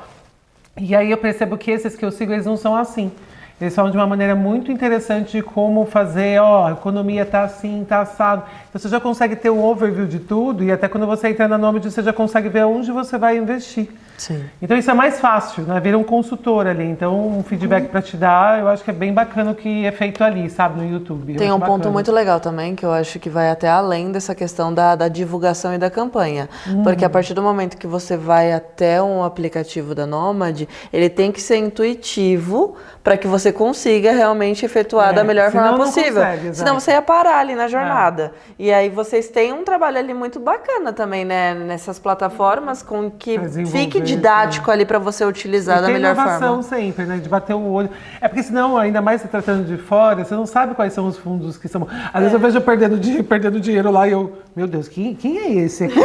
E aí eu percebo que esses que eu sigo, eles não são assim. Eles falam de uma maneira muito interessante de como fazer, a economia tá assim, tá assado. Então você já consegue ter um overview de tudo e até quando você entra na Nômade, você já consegue ver onde você vai investir. Sim. Então isso é mais fácil, né? Vira um consultor ali. Então um feedback para te dar, eu acho que é bem bacana o que é feito ali, sabe, no YouTube. Tem um ponto muito legal também, que eu acho que vai até além dessa questão da divulgação e da campanha. Porque a partir do momento que você vai até um aplicativo da Nômade, ele tem que ser intuitivo para que você consiga realmente efetuar da melhor forma possível. Senão você ia parar ali na jornada. E aí vocês têm um trabalho ali muito bacana também, né? Nessas plataformas, com que fique didático ali para você utilizar da melhor forma. Tem inovação sempre, né? De bater o olho. É porque senão, ainda mais se tratando de fora, você não sabe quais são os fundos que são... Às vezes eu vejo eu perdendo dinheiro lá e eu... Meu Deus, quem é esse aqui?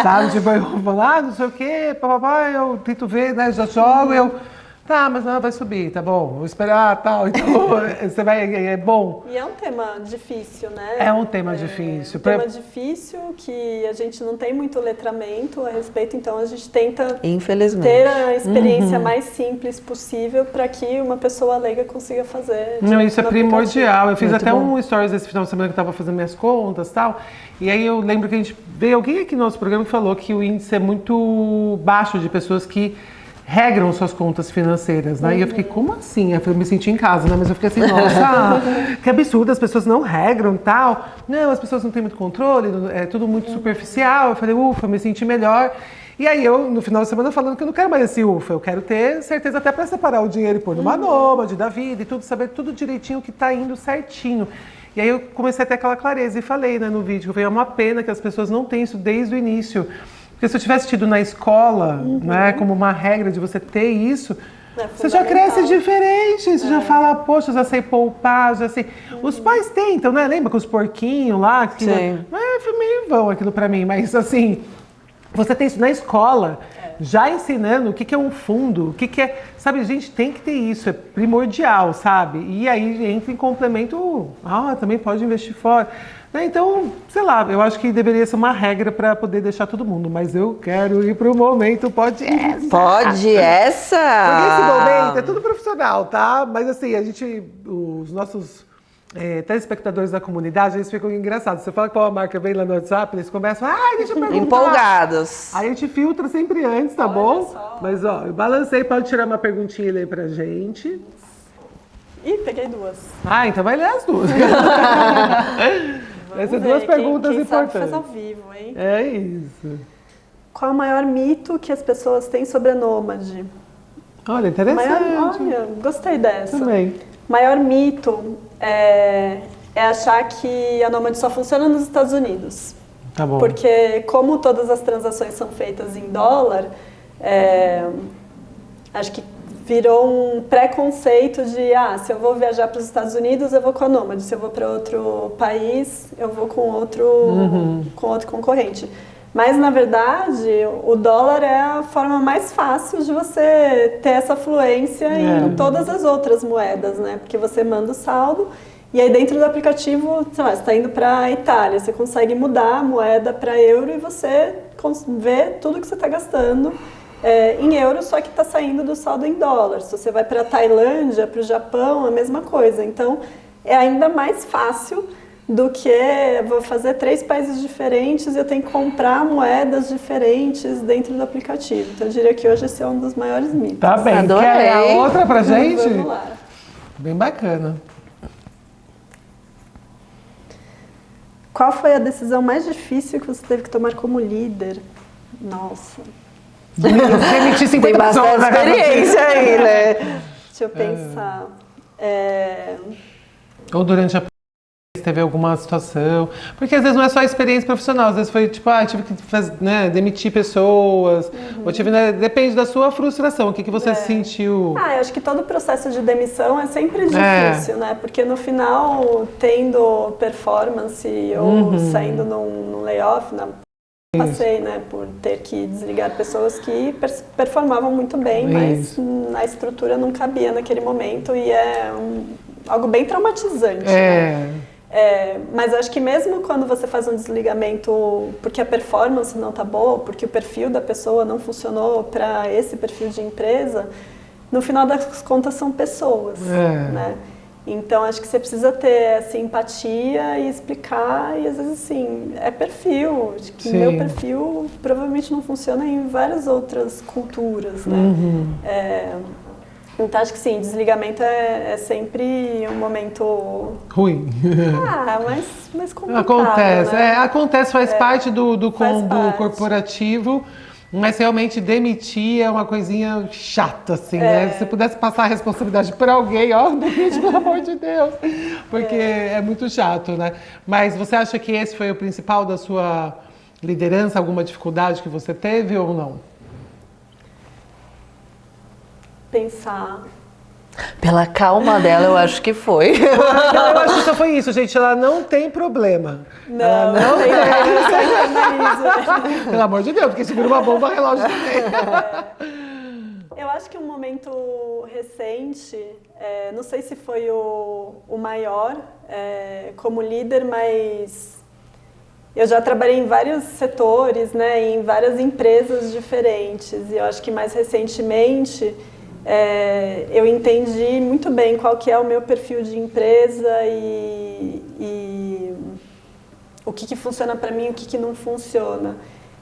Sabe? Tipo, eu vou lá, não sei o quê, papapá, eu tento ver, né? Já jogo, eu... Tá, mas não, vai subir, tá bom, vou esperar, tal, então você vai, é bom. E é um tema difícil, né? É um tema difícil. Um tema difícil que a gente não tem muito letramento a respeito, então a gente tenta ter a experiência mais simples possível para que uma pessoa leiga consiga fazer. Não, isso é primordial. Eu fiz até um stories esse final de semana que eu estava fazendo minhas contas e tal, e aí eu lembro que a gente veio alguém aqui no nosso programa que falou que o índice é muito baixo de pessoas que regram suas contas financeiras, né? E eu fiquei, como assim? Eu me senti em casa, né? Mas eu fiquei assim, nossa, que absurdo, as pessoas não regram e tal. Não, as pessoas não têm muito controle, é tudo muito superficial. Eu falei, ufa, me senti melhor. E aí eu, no final de semana, falando que eu não quero mais esse ufa, eu quero ter certeza até para separar o dinheiro e pôr numa Nômade da vida e tudo, saber tudo direitinho que tá indo certinho. E aí eu comecei a ter aquela clareza e falei, né, no vídeo, que foi uma pena que as pessoas não têm isso desde o início. Porque se eu tivesse tido na escola, né, como uma regra de você ter isso, você já cresce diferente, você já fala, poxa, já sei poupar, já sei... Os pais tentam, né? Lembra com os porquinhos lá? Que, sim. Foi meio vão aquilo pra mim, mas assim, você tem isso na escola, já ensinando o que é um fundo, o que é... Sabe, a gente tem que ter isso, é primordial, sabe? E aí entra em complemento, também pode investir fora. Então, sei lá, eu acho que deveria ser uma regra para poder deixar todo mundo, mas eu quero ir pro momento pode essa. Pode essa! Porque esse momento é tudo profissional, tá? Mas assim, os nossos telespectadores da comunidade, eles ficam engraçados. Você fala qual a marca vem lá no WhatsApp, eles começam, deixa eu perguntar. Empolgados. Aí a gente filtra sempre antes, tá bom? Só. Mas ó, eu balancei, pode tirar uma perguntinha aí pra gente. Ih, peguei duas. Então vai ler as duas. Essas duas perguntas quem importantes. Sabe faz ao vivo, hein? É isso. Qual é o maior mito que as pessoas têm sobre a Nômade? Olha, interessante. Olha, gostei dessa. Também. Maior mito é achar que a Nômade só funciona nos Estados Unidos. Tá bom. Porque como todas as transações são feitas em dólar, acho que virou um preconceito de, se eu vou viajar para os Estados Unidos, eu vou com a Nômade. Se eu vou para outro país, eu vou com outro concorrente. Mas, na verdade, o dólar é a forma mais fácil de você ter essa fluência em todas as outras moedas, né? Porque você manda o saldo E aí dentro do aplicativo, sei lá, você está indo para a Itália, você consegue mudar a moeda para euro e você vê tudo que você está gastando em euro, só que está saindo do saldo em dólar. Se você vai para a Tailândia, para o Japão, a mesma coisa. Então, é ainda mais fácil do que vou fazer 3 países diferentes e eu tenho que comprar moedas diferentes dentro do aplicativo. Então, eu diria que hoje esse é um dos maiores mitos. Tá bem. Adorei. Quer a outra pra gente? Vamos lá. Bem bacana. Qual foi a decisão mais difícil que você teve que tomar como líder? Nossa. Demitir 50 Tem bastante pessoas na casa experiência aí, né? Deixa eu pensar. Ou durante a teve alguma situação. Porque às vezes não é só experiência profissional, às vezes foi tipo, tive que demitir pessoas. Ou tive, depende da sua frustração, o que você sentiu. Eu acho que todo o processo de demissão é sempre difícil, né? Porque no final, tendo performance ou saindo num layoff, passei, né, por ter que desligar pessoas que performavam muito bem, mas na estrutura não cabia naquele momento e é algo bem traumatizante. Né? Mas acho que mesmo quando você faz um desligamento porque a performance não tá boa, porque o perfil da pessoa não funcionou para esse perfil de empresa, no final das contas são pessoas, né? Então, acho que você precisa ter essa empatia e explicar, e às vezes, assim, é perfil. Acho que meu perfil provavelmente não funciona em várias outras culturas, né? Então, acho que sim, desligamento é sempre um momento... ruim. Mas complicado, Acontece, né? acontece, faz parte do faz parte. corporativo. Mas realmente demitir é uma coisinha chata, assim, né? Se você pudesse passar a responsabilidade para alguém, demite, pelo amor de Deus. Porque é muito chato, né? Mas você acha que esse foi o principal da sua liderança? Alguma dificuldade que você teve ou não? Pensar... Pela calma dela, eu acho que foi. Não, eu acho que só foi isso, gente. Ela não tem problema. Não tem problema. Pelo amor de Deus, porque segura uma bomba, relógio também. Eu acho que um momento recente, não sei se foi o maior como líder, mas eu já trabalhei em vários setores, né, em várias empresas diferentes. E eu acho que mais recentemente eu entendi muito bem qual que é o meu perfil de empresa e o que funciona para mim e o que não funciona.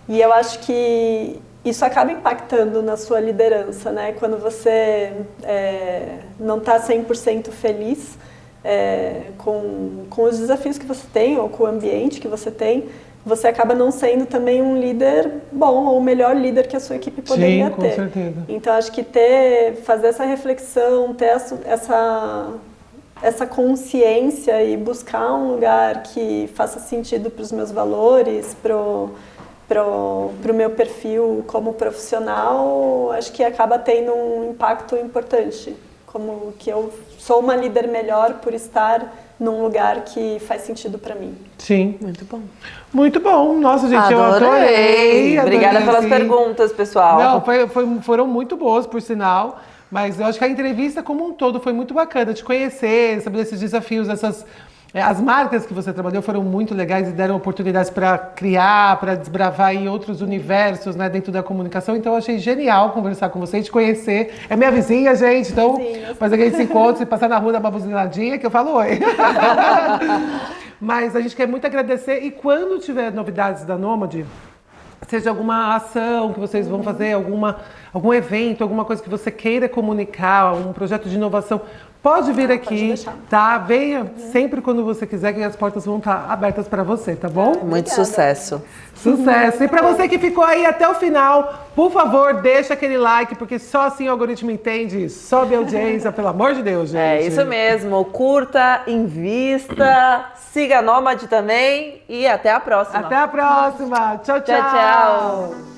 E eu acho que isso acaba impactando na sua liderança, né? Quando você não está 100% feliz com os desafios que você tem ou com o ambiente que você tem, você acaba não sendo também um líder bom ou o melhor líder que a sua equipe poderia ter. Com certeza. Então, acho que fazer essa reflexão, ter essa consciência e buscar um lugar que faça sentido para os meus valores, pro meu perfil como profissional, acho que acaba tendo um impacto importante. Como que eu sou uma líder melhor por estar num lugar que faz sentido para mim. Sim. Muito bom. Muito bom. Nossa, gente, eu adorei. Obrigada pelas perguntas, pessoal. Não, foram muito boas, por sinal. Mas eu acho que a entrevista como um todo foi muito bacana, te conhecer, saber desses desafios, as marcas que você trabalhou foram muito legais e deram oportunidades para criar, para desbravar em outros universos, né, dentro da comunicação. Então eu achei genial conversar com você e te conhecer. É minha vizinha, gente, então mas a gente se encontra, se passar na rua, dá uma buzinadinha que eu falo oi. Mas a gente quer muito agradecer e quando tiver novidades da Nômade, seja alguma ação que vocês vão fazer, algum evento, alguma coisa que você queira comunicar, um projeto de inovação, pode vir aqui, tá? Venha sempre quando você quiser, que as portas vão estar abertas para você, tá bom? Muito sucesso. Sucesso! E para você que ficou aí até o final, por favor, deixa aquele like, porque só assim o algoritmo entende, sobe a audiência, pelo amor de Deus, gente. É isso mesmo, curta, invista, siga a Nômade também e até a próxima. Até a próxima! Tchau, tchau! Tchau, tchau!